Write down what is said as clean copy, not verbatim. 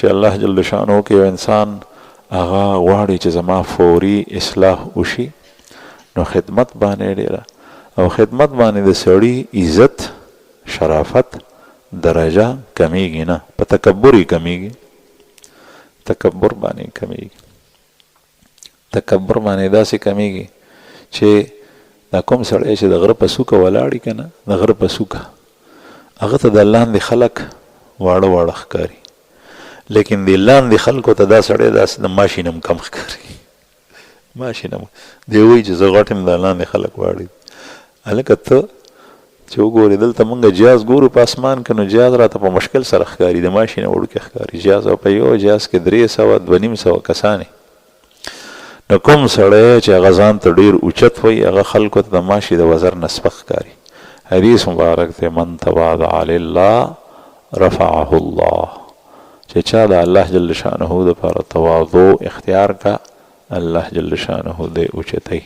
چې الله جل شانه کې یو انسان هغه غواړي چې زما فوري اصلاح وشي، نو خدمت باندې ډیره، او خدمت باندې د سړي عزت شرافت درجه کمیږي نه، په تکبر یې کمیږي، تکبر باندې کمیږي، تکبر باندې داسې کمیږي چې دا کوم سړی چې د غره په څوکه ولاړي که نه، د غره په څوکه هغه ته د لاندې خلک واړه واړه ښکاري، لیکن د لاندې خلکو ته دا سړی داسې د ماشي نه هم کم ښکاري، ماشي نه دی وایي چې زه غټ یم، دا لاندې خلک واړه. هلکه ته چې وګورې دلته مونږ جهاز ګورو په اسمان کې، نو جهاز راته په مشکل سره ښکاري، د ماشي نه وړوکی ښکاري جهاز، او په یو جهاز کې 300 250 کسانې. نو کوم سړی چې هغه ځان ته ډېر اوچت وایي، هغه خلکو ته د ماشي د وزر نه سپک ښکاري. حدیث مبارک دی من تواضع لله رفعه الله، چې چا د الله جل شانه دپاره تواضع اختیار کا، الله جل شانه دی اوچتی.